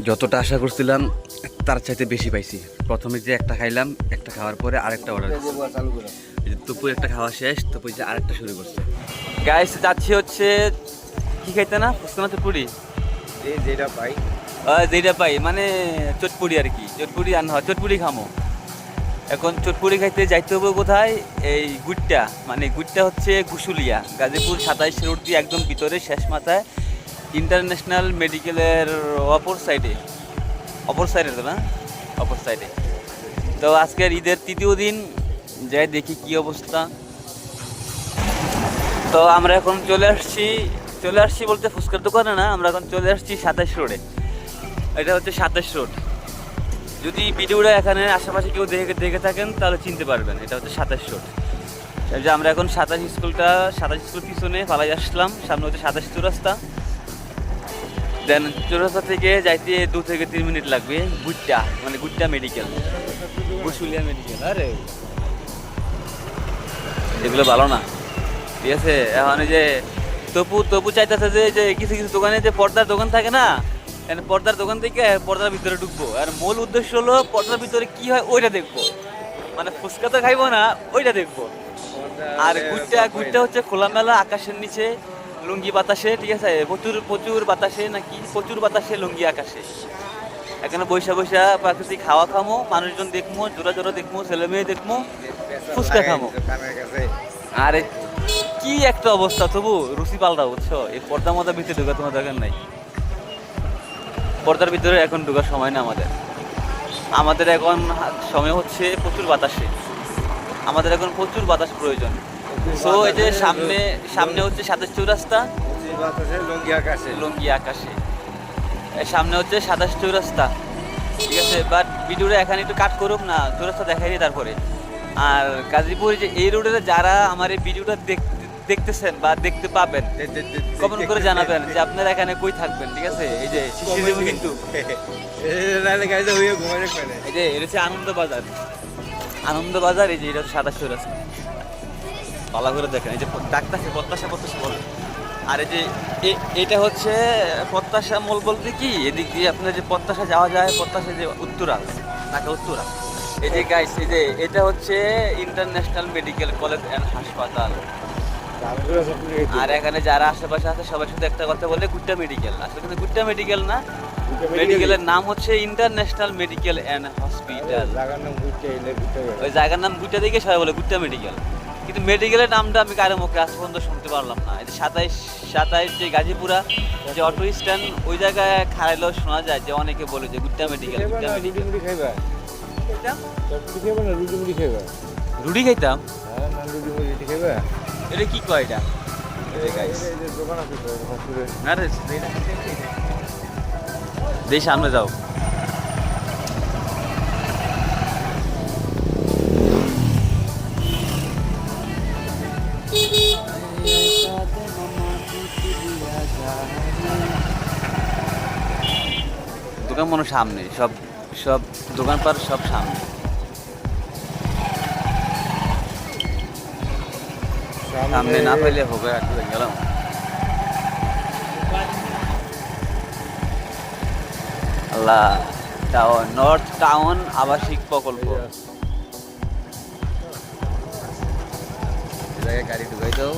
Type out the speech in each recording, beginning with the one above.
যতটা আশা করছিলাম তার চাইতে বেশি পাইছি। প্রথমে যে একটা খাইলাম, একটা খাওয়ার পরে আরেকটা অর্ডার দিচ্ছি। তপু একটা খাওয়া শেষ, তপু যে আরেকটা শুরু করছে। গাইস যাচ্ছি হচ্ছে কি খাইতে না ফুচকা না চটপুরি, যেটা পাই মানে চটপুরি আর কি। চটপুরি আর হয় চটপুরি খামো। এখন চটপুরি খাইতে যাইতে হবে কোথায়? এই গুট্টা, মানে গুট্টা হচ্ছে কুশুলিয়া, গাজীপুর 27 রোড দিয়ে একদম ভিতরে শেষ মাথায়, ইন্টারন্যাশনাল মেডিকেলের অপর সাইডে তো না, অপর সাইডে। তো আজকের ঈদের তৃতীয় দিন, যাই দেখি কি অবস্থা। তো আমরা এখন চলে আসছি বলতে ফুচকার দোকানে না, আমরা এখন চলে আসছি 27 রোডে। এটা হচ্ছে 27 রোড। যদি ভিডিওটা এখানে আশেপাশে কেউ দেখে থাকেন তাহলে চিনতে পারবেন, এটা হচ্ছে 27 রোড। যে আমরা এখন 27 স্কুল পিছনে পালাই আসলাম, সামনে হচ্ছে 27 চৌরাস্তা। দেন চৌরাস্তা থেকে যাইতে 2 থেকে 3 মিনিট লাগবে গুট্টা, মানে গুট্টা মেডিকেল, কুশুলিয়া মেডিকেল। আরে এগুলো ভালো না, ঠিক আছে। এখন যে তপু চাইতেছে যে কিছু দোকানে যে পর্দার দোকান থাকে না, পর্দার দোকান থেকে পর্দার ভিতরে ঢুকবো। আর মূল উদ্দেশ্য হলো পর্দার ভিতরে কি হয় ওইটা দেখবো, মানে ফুচকা তো খাইবো না, ওইটা দেখবো। আর গুট্টা হচ্ছে খোলামেলা আকাশের নিচে লুঙ্গি বাতাসে, ঠিক আছে, প্রচুর বাতাসে, নাকি প্রচুর বাতাসে লুঙ্গি আকাশে। এখানে বৈশা প্রাকৃতিক হাওয়া খামো, মানুষজন দেখবো, জোরা দেখবো, ছেলে মেয়ে দেখবো, ফুচকা খামো। আরে কি একটা অবস্থা, তবু রুচি পাল্টা, বুঝছো। এই পর্দার মধ্যে ভিতরে ঢোকা তোমার দরকার নাই, পর্দার ভিতরে এখন ঢোকার সময় না আমাদের এখন সময় হচ্ছে প্রচুর বাতাসে, আমাদের এখন প্রচুর বাতাস প্রয়োজন। সো এই যে সামনে হচ্ছে 27 চৌরাস্তা, লুঙ্গি আকাশে, সামনে হচ্ছে 27 চৌরাস্তা, ঠিক আছে। বাট ভিডিওটা এখানে একটু কাট করুক না, চৌরাস্তা দেখাই দিই তারপরে। আর গাজীপুর যে এই রোডে যারা আমার এই ভিডিওটা দেখতেছেন বা দেখতে পাবেন, কমেন্ট করে জানাবেন যে আপনারা এখানে কই থাকবেন, ঠিক আছে। এই যে কিন্তু এই যে এটা হচ্ছে আনন্দবাজার, এই যে এটা হচ্ছে 27 চৌরাস্তা। ভালো করে দেখেন, এই যে ডাকতেছে প্রত্যাশা বলে। আর এই যে এটা হচ্ছে প্রত্যাশা মল বলতে কি, এদিক দিয়ে আপনার যে প্রত্যাশা যাওয়া যায়, প্রত্যাশা যে উত্তরা, এই যে গাইস, এই যে এটা হচ্ছে ইন্টারন্যাশনাল মেডিকেল কলেজ অ্যান্ড হাসপাতাল। আর এখানে যারা আশেপাশে আছে সবাই শুধু একটা কথা বলে গুট্টা মেডিকেল। আসলে কিন্তু গুট্টা মেডিকেল না, মেডিকেলের নাম হচ্ছে ইন্টারন্যাশনাল মেডিকেল অ্যান্ড হসপিটাল। ওই জায়গার নাম গুট্টা দিকে সবাই বলে গুট্টা মেডিকেল, কিন্তু মেডিকেলের নামটা আমি কারো মুখে আজ পর্যন্ত শুনতে পারলাম না। এই যে 27 যে গাজীপুরা যে অটো স্ট্যান্ড, ওই জায়গায় খারাইলেও শোনা যায় যে অনেকে বলে যে গুট্টা মেডিকেল। রুটি খাইতাম, এটা কি কয় এটা? দেই সামনে যাও। দোকান মনে সামনে, সব দোকানপাট সব সামনে। সামনে না পাইলে হবে, একটু গেলাম। আল্লাহ, টাউন, নর্থ টাউন আবাসিক প্রকল্প। গাড়ি ঢুকাই দাও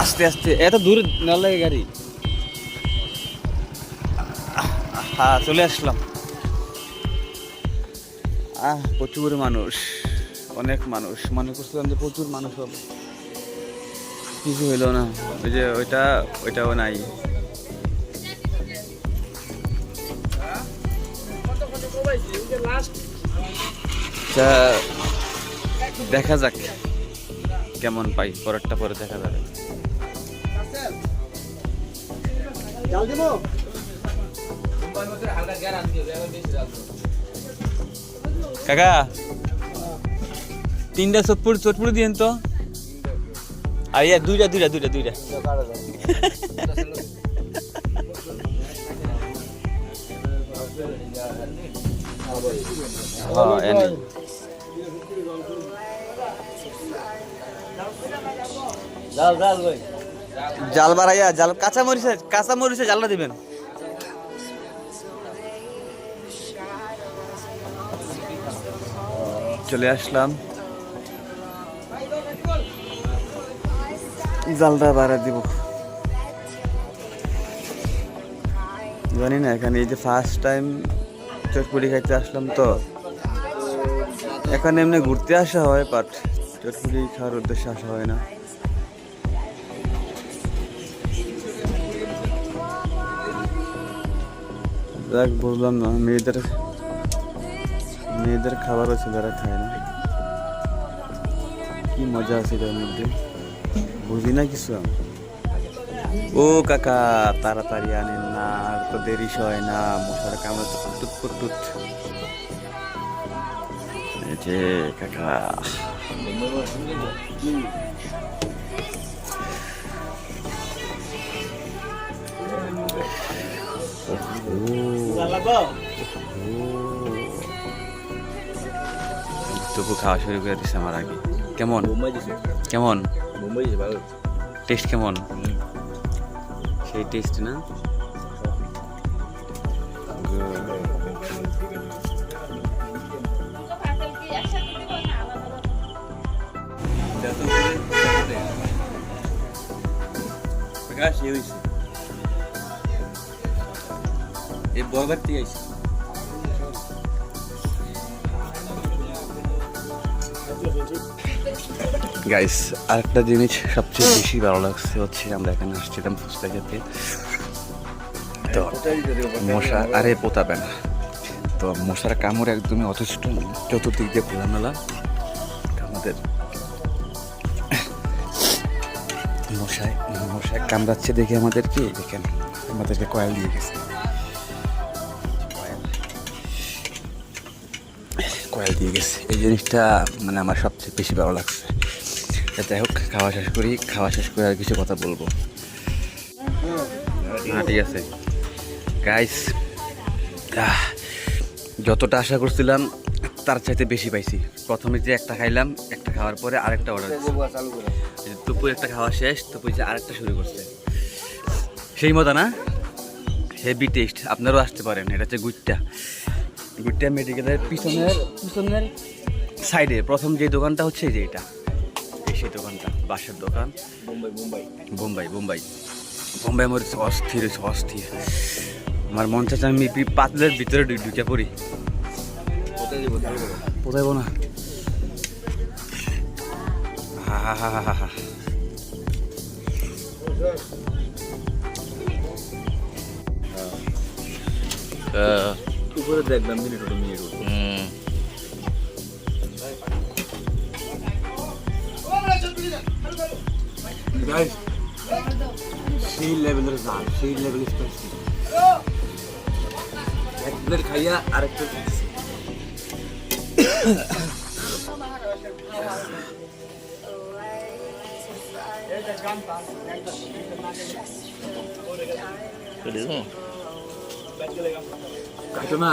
আস্তে আস্তে, এত দূর না লাগে গাড়ি। হ্যাঁ, চলে আসলাম। প্রচুর মানুষ, অনেক মানুষ, মনে করছিলাম যে প্রচুর মানুষ হবে, কিছু হইল না। ওই যে ওইটাও নাই। দেখা যাক কেমন পাই, পরেরটা পরে দেখা যাবে। কাকা 3টা চটপুরি দিয়েন তো। আর ইয়া দুইটা জাল বাড়াইয়া, কাঁচা মরিচে জালটা দিবেন। চলে আসলাম, জালটা বাড়া দিব। জানি না এখানে এই যে ফার্স্ট টাইম চটপটি খাইতে আসলাম, তো এখানে এমনি ঘুরতে আসা হয়, বাট চটপটি খাওয়ার উদ্দেশ্যে আসা হয় না। দেখ বুঝলাম না, মেয়েদের খাবারও ছেলেরা খায় না, কি মজা আছে এটার মধ্যে, বুঝি না কিছু আমি। ও কাকা তাড়াতাড়ি আনেন না, আর তো দেরি হয় না, মশার কামড়ে তো টুট টুট। এই যে কাকা তবু খাওয়া শুরু করে দিচ্ছে আমার আগে। কেমন কেমন টেস্ট কেমন? সেই টেস্ট না? এই বরবার থেকে আইছি। গাইস, আরেকটা জিনিস সবচেয়ে বেশি ভালো লাগছে হচ্ছে, আমরা এখানে আসছিলাম ফুচকা খেতে, তো মশা আরে পোতাবে না, তো মশার কামড় একদমই অথেষ্ট, চতুর্দিক দিয়ে খোলামেলা। আমাদের মশায় কামড়াচ্ছে দেখে আমাদেরকে, দেখেন আমাদেরকে কয়েল দিয়ে গেছে, কয়েল দিয়ে গেছে। এই জিনিসটা মানে আমার সবচেয়ে বেশি ভালো লাগছে। যাই হোক, খাওয়া শেষ করে আর কিছু কথা বলবো। হ্যাঁ ঠিক আছে গাইস, যতটা আশা করছিলাম তার চাইতে বেশি পাইছি। প্রথমে যে একটা খাইলাম, একটা খাওয়ার পরে আরেকটা অর্ডার দিচ্ছি। তুপুর একটা খাওয়া শেষ, তুপুর যে আরেকটা শুরু করছে, সেই মতো না, হেভি টেস্ট। আপনারাও আসতে পারেন। এটা হচ্ছে গুইট্টা মেডিকেলের পিছনের সাইডে প্রথম যে দোকানটা হচ্ছে যে এটা, সেই দোকানটা বাসার দোকান। বোম্বাই মরে অস্থির। আমার মন চাচ্ছে আমি পাতলের ভিতরে ঢুকে পড়ি। কোথায় না, হা উপরে দেখলাম মিনিট সেই লেভেলের জাল, সেই লেভেলের স্পাইসি। এক প্লেট খাইয়া আরেক প্লেট খাইছি। কাটো না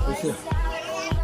বুঝছো?